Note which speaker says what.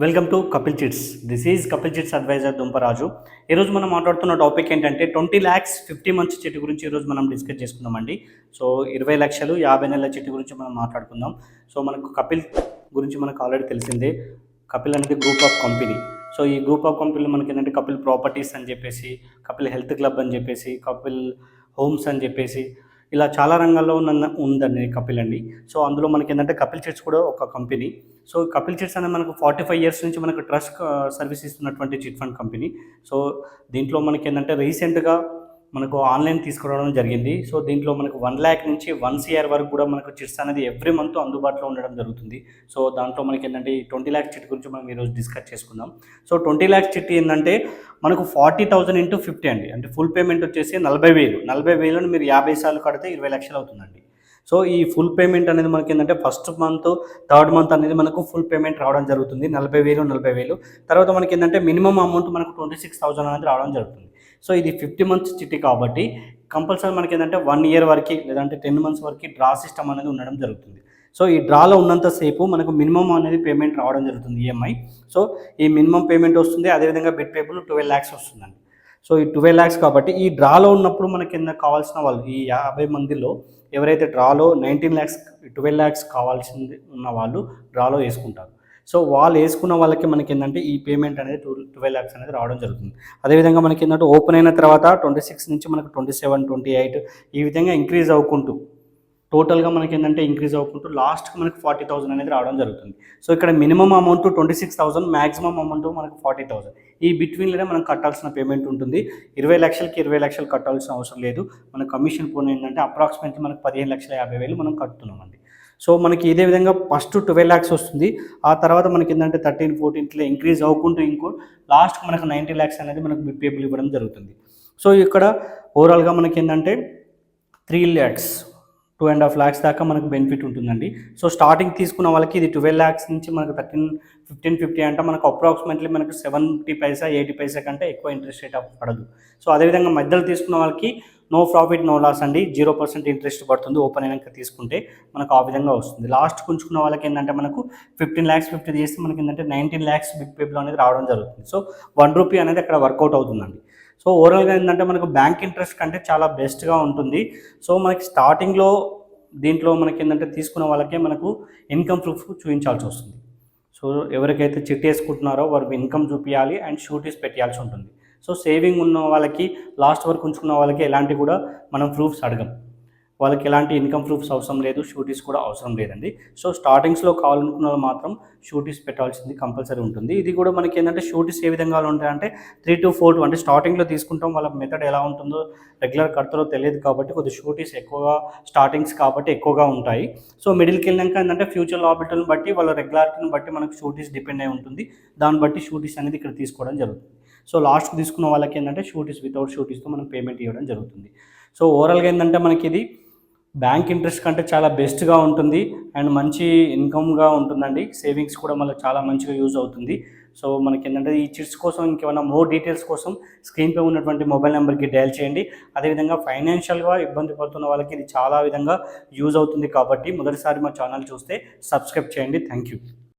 Speaker 1: Welcome to Kapil chits. This is Kapil chits advisor Dumparaju. ఈరోజు మనం మాట్లాడుతున్న టాపిక్ ఏంటంటే 20 lakhs 50 months చిట్టు గురించి ఈరోజు మనం డిస్కస్ చేసుకుందామండి. సో 20 లక్షలు 50 నెలల చిట్టు గురించి మనం మాట్లాడుకుందాం. సో మనకు కపిల్ గురించి మనకు ఆల్రెడీ తెలిసిందే. కపిల్ అనేది గ్రూప్ ఆఫ్ కంపెనీ. సో ఈ గ్రూప్ ఆఫ్ కంపెనీలో మనకి ఏంటంటే కపిల్ ప్రాపర్టీస్ అని చెప్పేసి, కపిల్ హెల్త్ క్లబ్ అని చెప్పేసి, కపిల్ హోమ్స్ అని చెప్పేసి ఇలా చాలా రంగాల్లో ఉందండి కపిల్ అండి. సో అందులో మనకి ఏంటంటే కపిల్ చిట్స్ కూడా ఒక కంపెనీ. సో కపిల్ చిట్స్ అనేది మనకు 45 years నుంచి మనకు ట్రస్ట్ సర్వీస్ ఇస్తున్నటువంటి చిట్ ఫండ్ కంపెనీ. సో దీంట్లో మనకి ఏంటంటే రీసెంట్గా మనకు ఆన్లైన్ తీసుకురావడం జరిగింది. సో దీంట్లో మనకు 1 lakh నుంచి 1 crore వరకు కూడా మనకు చిట్స్ అనేది ఎవ్రీ మంత్ అందుబాటులో ఉండడం జరుగుతుంది. సో దాంట్లో మనకి ఏంటంటే ఈ 20 lakhs చిట్ గురించి మనం ఈరోజు డిస్కస్ చేసుకుందాం. సో 20 lakhs చిట్ ఏంటంటే మనకు 40,000 into 50 అండి. అంటే ఫుల్ పేమెంట్ వచ్చేసి 40,000. 40,000ని మీరు 50 సార్లు కడితే 20 లక్షలు అవుతుందండి. సో ఈ ఫుల్ పేమెంట్ అనేది మనకి ఏంటంటే ఫస్ట్ మంత్, థర్డ్ మంత్ అనేది మనకు ఫుల్ పేమెంట్ రావడం జరుగుతుంది. 40,000. తర్వాత మనకి ఏంటంటే మినిమం అమౌంట్ మనకు 26,000 అనేది రావడం జరుగుతుంది. సో ఇది 50 months చిట్టి కాబట్టి కంపల్సరీ మనకి ఏంటంటే 1 year వరకు లేదంటే 10 months వరకు డ్రా సిస్టమ్ అనేది ఉండడం జరుగుతుంది. సో ఈ డ్రాలో ఉన్నంతసేపు మనకు మినిమం అనేది పేమెంట్ రావడం జరుగుతుంది ఈఎంఐ. సో ఈ మినిమం పేమెంట్ వస్తుంది. అదేవిధంగా బిట్ పేబుల్ 12 lakhs వస్తుందండి. సో ఈ 12 lakhs కాబట్టి ఈ డ్రాలో ఉన్నప్పుడు మనకి కింద కావాల్సిన వాళ్ళు ఈ 50 మందిలో ఎవరైతే డ్రాలో 19 lakhs 12 lakhs కావాల్సింది ఉన్న వాళ్ళు డ్రాలో వేసుకుంటారు. సో వాళ్ళు వేసుకున్న వాళ్ళకి మనకి ఏంటంటే ఈ పేమెంట్ అనేది 12 lakhs అనేది రావడం జరుగుతుంది. అదేవిధంగా మనకి ఏంటంటే ఓపెన్ అయిన తర్వాత 26 నుంచి మనకు 27, 28 ఈ విధంగా ఇంక్రీజ్ అవ్వుకుంటూ టోటల్గా మనకి ఏంటంటే ఇంక్రీజ్ అవ్వుకుంటూ లాస్ట్కి మనకి 40,000 అనేది రావడం జరుగుతుంది. సో ఇక్కడ మినిమం అమౌంట్ 26,000, మ్యాక్సిమం అమౌంట్ మనకు 40,000. ఈ బిట్వీన్లోనే మనం కట్టాల్సిన పేమెంట్ ఉంటుంది. 20 లక్షలకి 20 లక్షలు కట్టాల్సిన అవసరం లేదు. మన కమిషన్ పోనీ ఏంటంటే అప్రాక్సిమేట్లీ మనకు 15,50,000 మనం కడుతున్నామండి. సో మనకి ఇదే విధంగా ఫస్ట్ 12 lakhs వస్తుంది. ఆ తర్వాత మనకి ఏంటంటే 13, 14 ఇంక్రీజ్ అవ్వుకుంటూ లాస్ట్కి మనకు 90 lakhs అనేది మనకు బిట్ పేబుల్ ఇవ్వడం జరుగుతుంది. సో ఇక్కడ ఓవరాల్గా మనకి ఏంటంటే 3 lakhs 2.5 lakhs దాకా మనకు బెనిఫిట్ ఉంటుందండి. సో స్టార్టింగ్ తీసుకున్న వాళ్ళకి ఇది 12 lakhs నుంచి మనకు 1550 అంటే మనకు అప్రాక్సిమేట్లీ మనకు 70 పైసా 80 పైసా కంటే ఎక్కువ ఇంట్రెస్ట్ రేట్ పడదు. సో అదేవిధంగా మధ్యలో తీసుకున్న వాళ్ళకి నో ప్రాఫిట్ నో లాస్ అండి. 0% ఇంట్రెస్ట్ పడుతుంది ఓపెన్ అయినాక తీసుకుంటే మనకు ఆ విధంగా వస్తుంది. లాస్ట్ ఉంచుకున్న వాళ్ళకి ఏంటంటే మనకు 15 lakhs 50 చేస్తే మనకి ఏంటంటే 19 lakhs బిగ్ పేబుల్ అనేది రావడం జరుగుతుంది. సో 1 రూపీ అనేది అక్కడ వర్కౌట్ అవుతుందండి. సో ఓవరాల్గా ఏంటంటే మనకు బ్యాంక్ ఇంట్రెస్ట్ కంటే చాలా బెస్ట్గా ఉంటుంది. సో మనకి స్టార్టింగ్లో దీంట్లో మనకి ఏంటంటే తీసుకున్న వాళ్ళకే మనకు ఇన్కమ్ ప్రూఫ్ చూపించాల్సి వస్తుంది. సో ఎవరికైతే చిట్ వేసుకుంటున్నారో వారు ఇన్కమ్ చూపించాలి అండ్ షూటీస్ పెట్టాల్సి ఉంటుంది. సో సేవింగ్ ఉన్న వాళ్ళకి లాస్ట్ వరకు ఉంచుకున్న వాళ్ళకి ఎలాంటి కూడా మనం ప్రూఫ్స్ అడగం. వాళ్ళకి ఎలాంటి ఇన్కమ్ ప్రూఫ్స్ అవసరం లేదు, షూటీస్ కూడా అవసరం లేదండి. సో స్టార్టింగ్స్లో కావాలనుకున్న వాళ్ళు మాత్రం షూటీస్ పెట్టాల్సింది కంపల్సరీ ఉంటుంది. ఇది కూడా మనకి ఏంటంటే షూటీస్ ఏ విధంగా ఉంటాయంటే 3 to 4 అంటే స్టార్టింగ్లో తీసుకుంటాం. వాళ్ళ మెథడ్ ఎలా ఉంటుందో రెగ్యులర్ కడతారో తెలియదు కాబట్టి కొద్దిగా షూటీస్ ఎక్కువగా స్టార్టింగ్స్ కాబట్టి ఎక్కువగా ఉంటాయి. సో మిడిల్కి వెళ్ళాక ఏంటంటే ఫ్యూచర్ లాబిలిటీని బట్టి వాళ్ళ రెగ్యులారిటీని బట్టి మనకు షూటీస్ డిపెండ్ అయి ఉంటుంది. దాన్ని బట్టి షూటీస్ అనేది ఇక్కడ తీసుకోవడం జరుగుతుంది. సో లాస్ట్కి తీసుకున్న వాళ్ళకి ఏంటంటే షూటీస్ వితౌట్ షూటీస్తో మనం పేమెంట్ ఇవ్వడం జరుగుతుంది. సో ఓవరాల్గా ఏంటంటే మనకి ఇది బ్యాంక్ ఇంట్రెస్ట్ కంటే చాలా బెస్ట్గా ఉంటుంది అండ్ మంచి ఇన్కమ్గా ఉంటుందండి. సేవింగ్స్ కూడా మళ్ళీ చాలా మంచిగా యూజ్ అవుతుంది. సో మనకి ఏంటంటే ఈ చిట్స్ కోసం ఇంకేమైనా మోర్ డీటెయిల్స్ కోసం స్క్రీన్పై ఉన్నటువంటి మొబైల్ నెంబర్కి డయల్ చేయండి. అదేవిధంగా ఫైనాన్షియల్గా ఇబ్బంది పడుతున్న వాళ్ళకి ఇది చాలా విధంగా యూజ్ అవుతుంది కాబట్టి మొదటిసారి మా ఛానల్ చూస్తే సబ్స్క్రైబ్ చేయండి. Thank you.